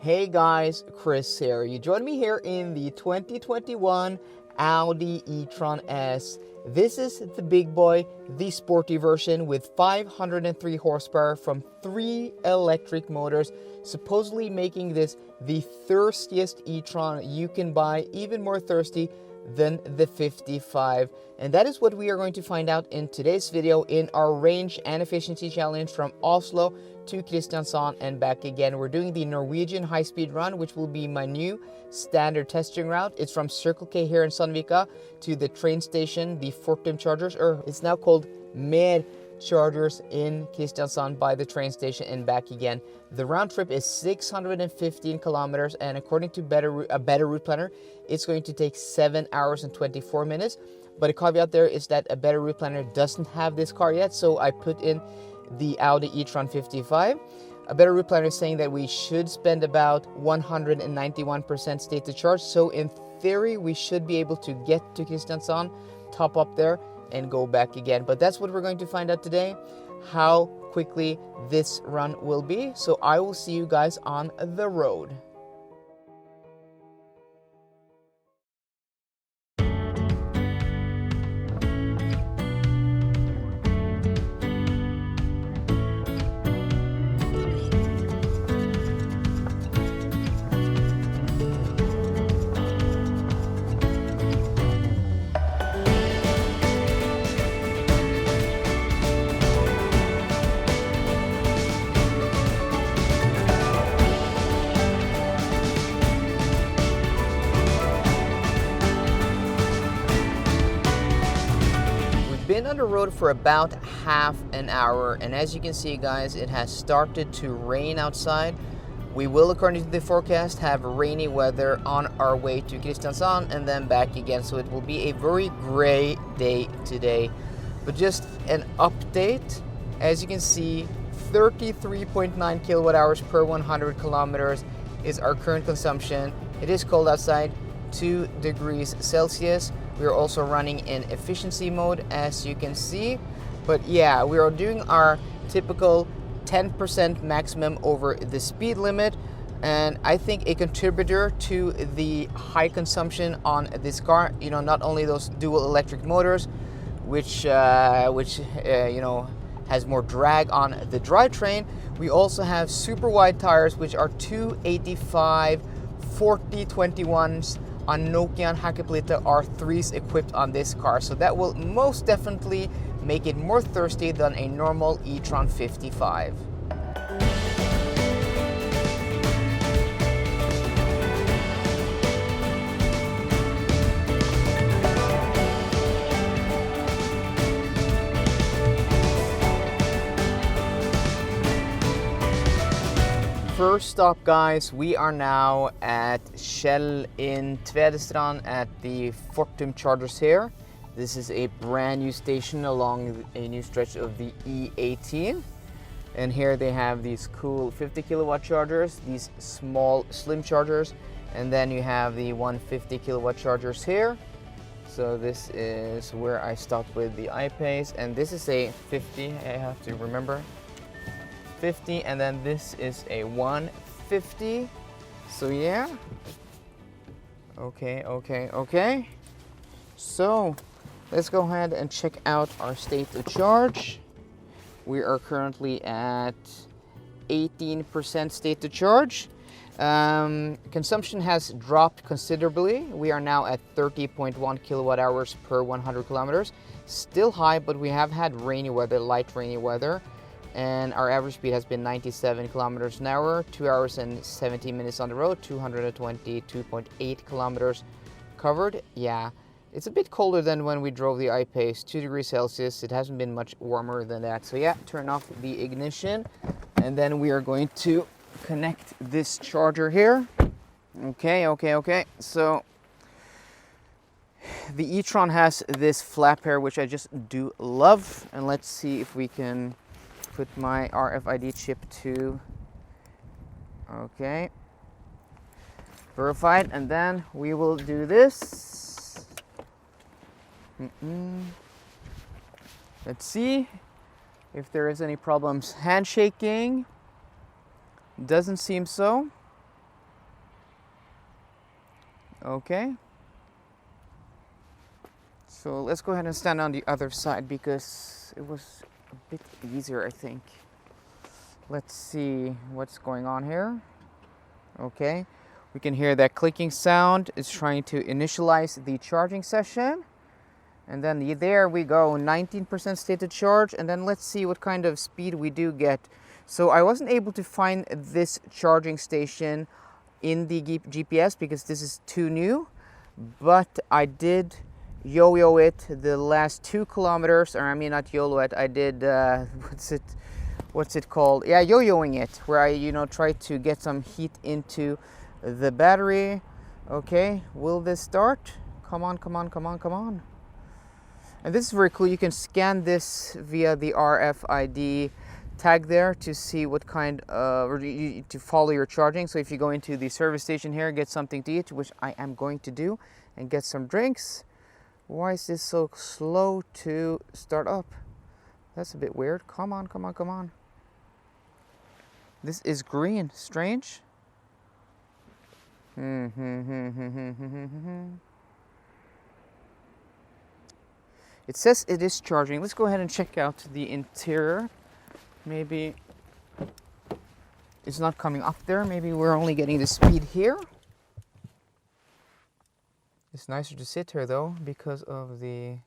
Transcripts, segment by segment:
Hey guys, Chris here. You join me here in the 2021 Audi E-Tron S. This is the big boy, the sporty version with 503 horsepower from 3 electric motors, supposedly making this the thirstiest E-Tron you can buy, even more thirsty than the 55. And that is what we are going to find out in today's video in our range and efficiency challenge from Oslo to Kristiansand and back again. We're doing the Norwegian High Speed Run, which will be my new standard testing route. It's from Circle K here in Sandvika to the train station, the Fortum chargers, or it's now called Mer chargers in Kristiansand by the train station and back again. The round trip is 615 kilometers, and according to a better route planner, it's going to take 7 hours and 24 minutes. But a caveat there is that a better route planner doesn't have this car yet, so I put in the Audi E-Tron 55. A better route planner is saying that we should spend about 191% state to charge. So in theory, we should be able to get to Kristiansand, top up there, and go back again. But that's what we're going to find out today, how quickly this run will be. So I will see you guys on the road. Been on the road for about half an hour, and as you can see guys, it has started to rain outside. We will, according to the forecast, have rainy weather on our way to Kristiansand and then back again, so it will be a very gray day today. But just an update, as you can see, 33.9 kilowatt hours per 100 kilometers is our current consumption. It is cold outside, 2 degrees Celsius. We are also running in efficiency mode, as you can see. But yeah, we are doing our typical 10% maximum over the speed limit. And I think a contributor to the high consumption on this car, you know, not only those dual electric motors, which you know, has more drag on the drivetrain, we also have super wide tires, which are 285 4021s on Nokian Hakkapeliitta R3s equipped on this car. So that will most definitely make it more thirsty than a normal E-Tron 55. First stop guys, we are now at Shell in Tvedestrand at the Fortum chargers here. This is a brand new station along a new stretch of the E18. And here they have these cool 50 kilowatt chargers, these small slim chargers, and then you have the 150 kilowatt chargers here. So this is where I stopped with the iPace, and this is a 50, I have to remember. 50, and then this is a 150. So yeah, okay, so let's go ahead and check out our state of charge. We are currently at 18% state of charge. Consumption has dropped considerably. We are now at 30.1 kilowatt hours per 100 kilometers. Still high, but we have had rainy weather, light rainy weather. And our average speed has been 97 kilometers an hour, 2 hours and 17 minutes on the road, 222.8 kilometers covered. Yeah, it's a bit colder than when we drove the iPace, 2 degrees Celsius. It hasn't been much warmer than that. So yeah, turn off the ignition, and then we are going to connect this charger here. Okay. So the E-Tron has this flap here, which I just do love. And let's see if we can put my RFID chip to, okay, verified, and then we will do this. Let's see if there is any problems handshaking. Doesn't seem so. Okay. So let's go ahead and stand on the other side because it was a bit easier, I think. Let's see what's going on here. Okay. We can hear that clicking sound. It's trying to initialize the charging session. And then there we go, 19% state to charge. And then let's see what kind of speed we do get. So I wasn't able to find this charging station in the GPS because this is too new. But I did yo-yo it the last 2 kilometers. Or I mean, not yo-yo it. I did, what's it called? Yeah, yo-yoing it. Where I, try to get some heat into the battery. Okay, will this start? Come on, come on, come on, come on. And this is very cool. You can scan this via the RFID tag there to see what kind of, to follow your charging. So if you go into the service station here, get something to eat, which I am going to do, and get some drinks. Why is this so slow to start up? That's a bit weird. Come on, come on, come on. This is green. Strange. It says it is charging. Let's go ahead and check out the interior. Maybe it's not coming up there. Maybe we're only getting the speed here. It's nicer to sit here though because of the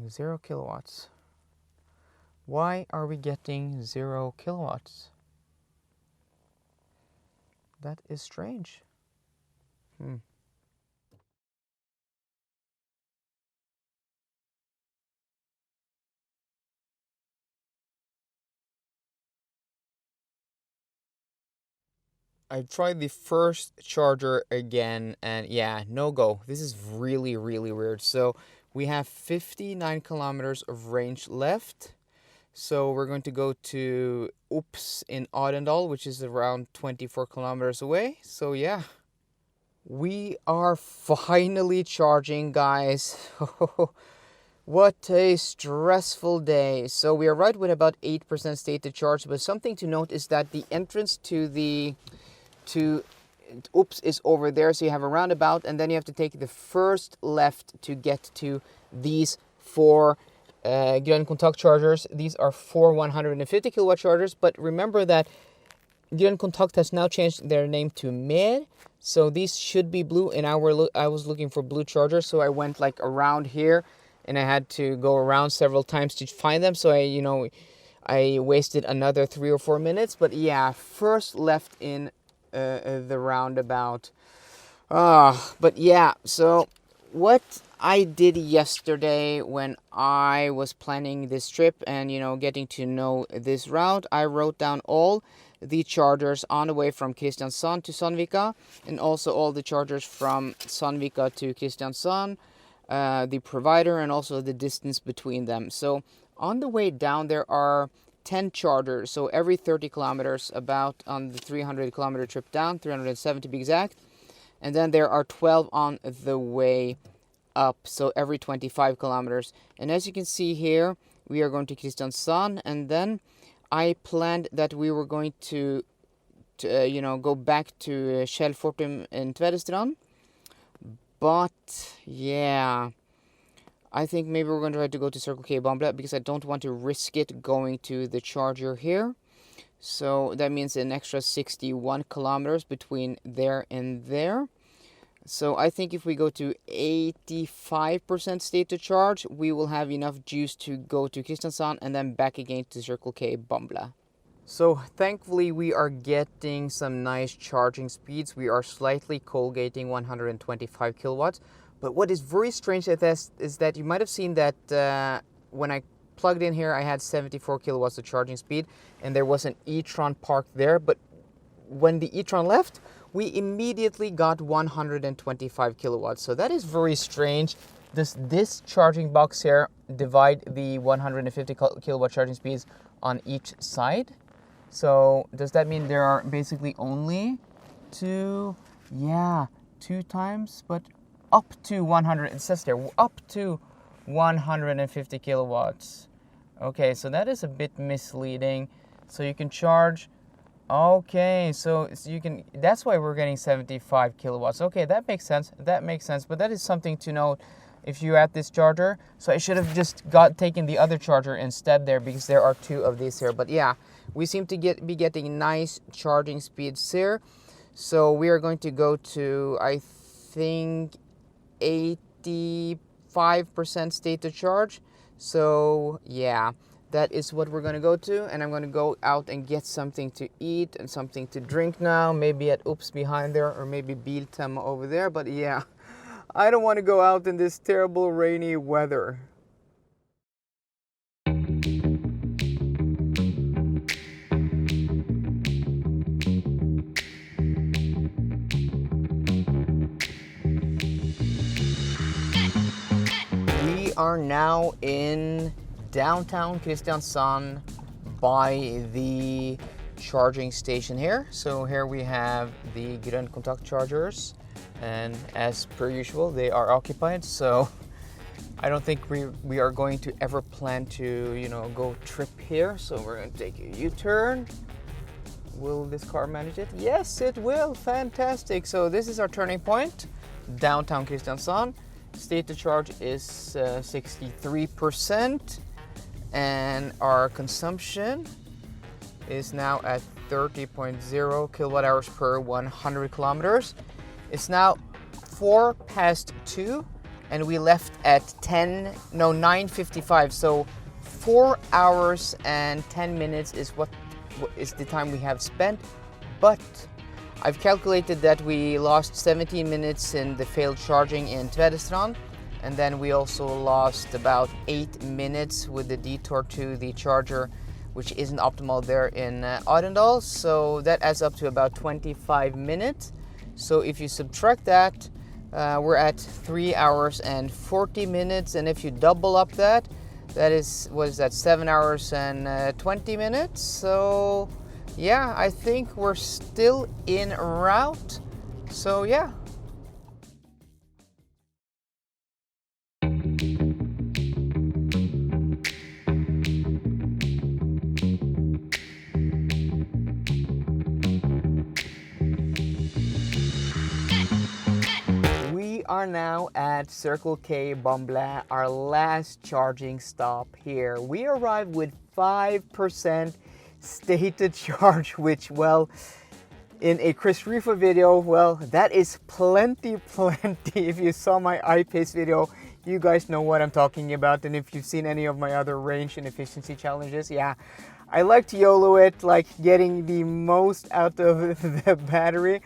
0 kilowatts. Why are we getting 0 kilowatts? That is strange. I tried the first charger again and yeah, no go. This is really, really weird. So we have 59 kilometers of range left. So we're going to go to Ops in Arendal, which is around 24 kilometers away. So yeah, we are finally charging, guys. What a stressful day. So we arrived with about 8% state to charge, but something to note is that the entrance to Ops is over there. So you have a roundabout and then you have to take the first left to get to these 4 Grønn Kontakt chargers. These are 4 150 kilowatt chargers, but remember that Grønn Kontakt has now changed their name to Mer. So these should be blue, and I was looking for blue chargers, so I went like around here and I had to go around several times to find them. So I wasted another 3 or 4 minutes, but yeah, first left in the roundabout. But yeah, so what I did yesterday when I was planning this trip and getting to know this route, I wrote down all the chargers on the way from Kristiansand to Sandvika, and also all the chargers from Sandvika to Kristiansand, the provider, and also the distance between them. So on the way down there are 10 chargers, so every 30 kilometers, about on the 300 kilometer trip down, 307 to be exact. And then there are 12 on the way up, so every 25 kilometers. And as you can see here, we are going to Kristiansand, and then I planned that we were going to go back to Skjellfortum in Tvedestrand. But yeah, I think maybe we're going to try to go to Circle K Bamble because I don't want to risk it going to the charger here. So that means an extra 61 kilometers between there and there. So I think if we go to 85% state to charge, we will have enough juice to go to Kristiansand and then back again to Circle K Bamble. So thankfully we are getting some nice charging speeds. We are slightly colgating 125 kilowatts. But what is very strange at this is that you might have seen that when I plugged in here, I had 74 kilowatts of charging speed, and there was an E-Tron parked there. But when the E-Tron left, we immediately got 125 kilowatts. So that is very strange. Does this charging box here divide the 150 kilowatt charging speeds on each side? So does that mean there are basically only 2 times, but up to 100, it says there, up to 150 kilowatts. Okay, so that is a bit misleading. So you can charge Okay, so you can, that's why we're getting 75 kilowatts. Okay, that makes sense. That makes sense. But that is something to note if you add this charger. So I should have just taken the other charger instead there, because there are two of these here. But yeah, we seem to be getting nice charging speeds here. So we are going to go to, I think, 85% state to charge. So yeah, that is what we're going to go to, and I'm going to go out and get something to eat and something to drink now, maybe at Oops behind there, or maybe Biltema over there. But yeah, I don't want to go out in this terrible rainy weather. We are now in downtown Kristiansand by the charging station here. So here we have the Grønn Kontakt chargers, and as per usual they are occupied, so I don't think we are going to ever plan to, you know, go trip here. So we're going to take a U-turn. Will this car manage it? Yes, it will. Fantastic. So this is our turning point, downtown Kristiansand. State to charge is 63%, and our consumption is now at 30.0 kilowatt hours per 100 kilometers. It's now 2:04, and we left at 9:55. So 4 hours and 10 minutes is what is the time we have spent. But I've calculated that we lost 17 minutes in the failed charging in Tvedestrand, and then we also lost about 8 minutes with the detour to the charger, which isn't optimal there in Arendal. So that adds up to about 25 minutes. So if you subtract that, we're at 3 hours and 40 minutes. And if you double up that, that is, what is that, 7 hours and 20 minutes. So yeah, I think we're still en route. So yeah. We are now at Circle K Bamble, our last charging stop here. We arrived with 5% state to charge, which, well, in a Chris Rifa video, well, that is plenty. If you saw my iPace video, you guys know what I'm talking about. And if you've seen any of my other range and efficiency challenges, yeah, I like to YOLO it, like getting the most out of the battery.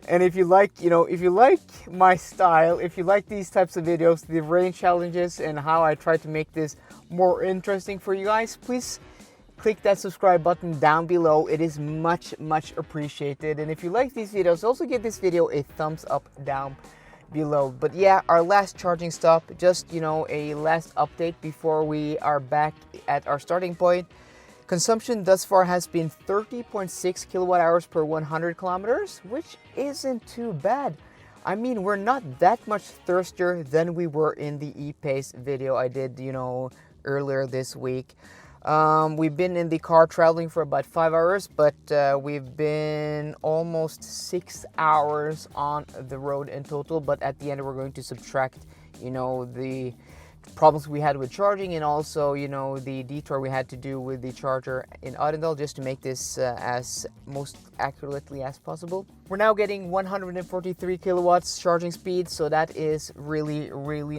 And if you like, you know, if you like my style, if you like these types of videos, the range challenges, and how I try to make this more interesting for you guys, please click that subscribe button down below. It is much appreciated. And if you like these videos, also give this video a thumbs up down below. But yeah, our last charging stop, just, you know, a last update before we are back at our starting point. Consumption thus far has been 30.6 kilowatt hours per 100 kilometers, which isn't too bad. I mean, we're not that much thirstier than we were in the e-Pace video I did, you know, earlier this week. We've been in the car traveling for about 5 hours, but we've been almost 6 hours on the road in total. But at the end, we're going to subtract, you know, the problems we had with charging, and also, you know, the detour we had to do with the charger in Arendal, just to make this as most accurately as possible. We're now getting 143 kilowatts charging speed, so that is really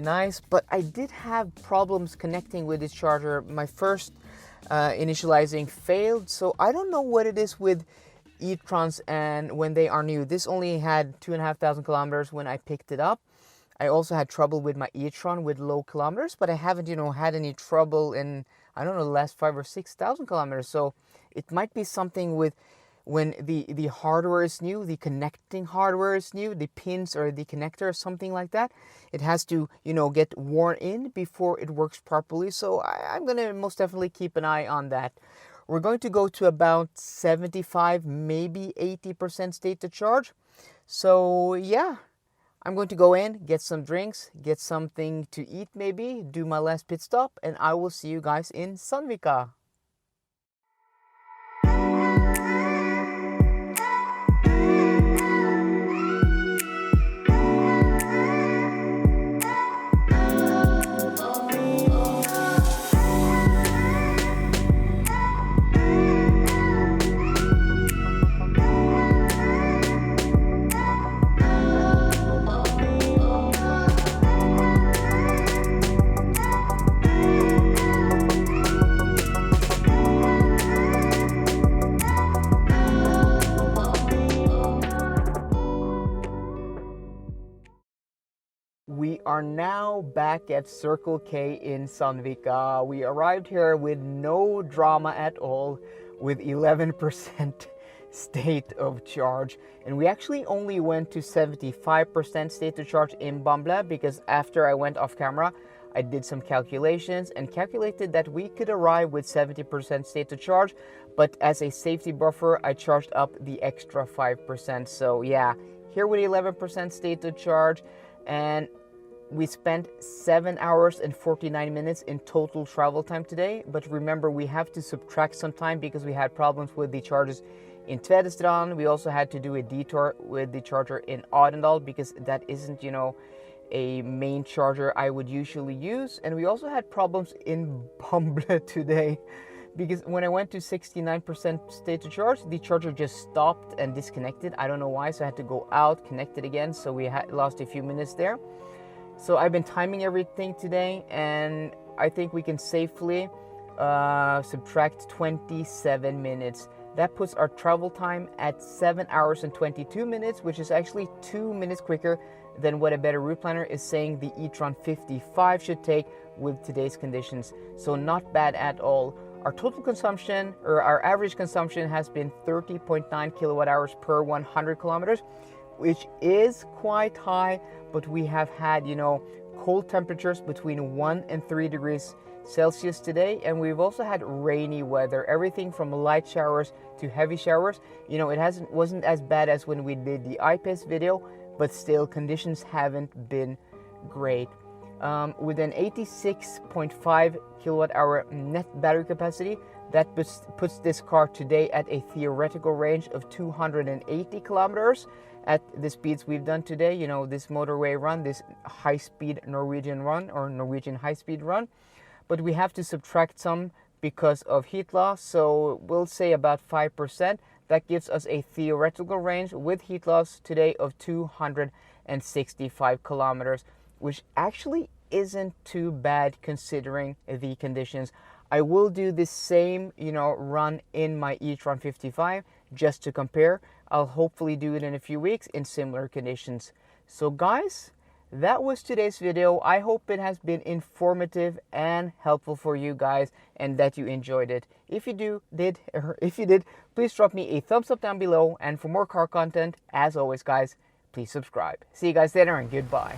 nice. But I did have problems connecting with this charger. My first initializing failed, so I don't know what it is with E-Trons and when they are new. This only had 2,500 kilometers when I picked it up. I also had trouble with my E-Tron with low kilometers, but I haven't, you know, had any trouble in, I don't know, the last 5,000 or 6,000 kilometers. So it might be something with when the hardware is new, the connecting hardware is new, the pins or the connector or something like that. It has to, you know, get worn in before it works properly. So I'm going to most definitely keep an eye on that. We're going to go to about 75, maybe 80% state to charge. So yeah. I'm going to go in, get some drinks, get something to eat maybe, do my last pit stop, and I will see you guys in Sandvika. We are now back at Circle K in Sandvika. We arrived here with no drama at all, with 11% state of charge. And we actually only went to 75% state of charge in Bamble, because after I went off camera, I did some calculations and calculated that we could arrive with 70% state of charge, but as a safety buffer, I charged up the extra 5%. So yeah, here with 11% state of charge, and we spent 7 hours and 49 minutes in total travel time today. But remember, we have to subtract some time because we had problems with the charges in Tvedestrand. We also had to do a detour with the charger in Arendal because that isn't, you know, a main charger I would usually use. And we also had problems in Bamble today because when I went to 69% state of charge, the charger just stopped and disconnected. I don't know why, so I had to go out, connect it again, so we had lost a few minutes there. So I've been timing everything today, and I think we can safely subtract 27 minutes. That puts our travel time at 7 hours and 22 minutes, which is actually 2 minutes quicker than what a better route planner is saying the E-Tron 55 should take with today's conditions. So not bad at all. Our total consumption, or our average consumption, has been 30.9 kilowatt hours per 100 kilometers, which is quite high, but we have had, you know, cold temperatures between 1 and 3 degrees Celsius today, and we've also had rainy weather, everything from light showers to heavy showers. You know, it wasn't as bad as when we did the iPace video, but still conditions haven't been great. With an 86.5 kilowatt hour net battery capacity, that puts this car today at a theoretical range of 280 kilometers at the speeds we've done today. You know, this motorway run, this high-speed Norwegian run, or Norwegian High Speed Run. But we have to subtract some because of heat loss, so we'll say about 5%. That gives us a theoretical range with heat loss today of 265 kilometers, which actually isn't too bad considering the conditions. I will do the same, you know, run in my E-Tron 55 just to compare. I'll hopefully do it in a few weeks in similar conditions. So guys, that was today's video. I hope it has been informative and helpful for you guys, and that you enjoyed it. If you did, please drop me a thumbs up down below. And for more car content, as always guys, please subscribe. See you guys later, and goodbye.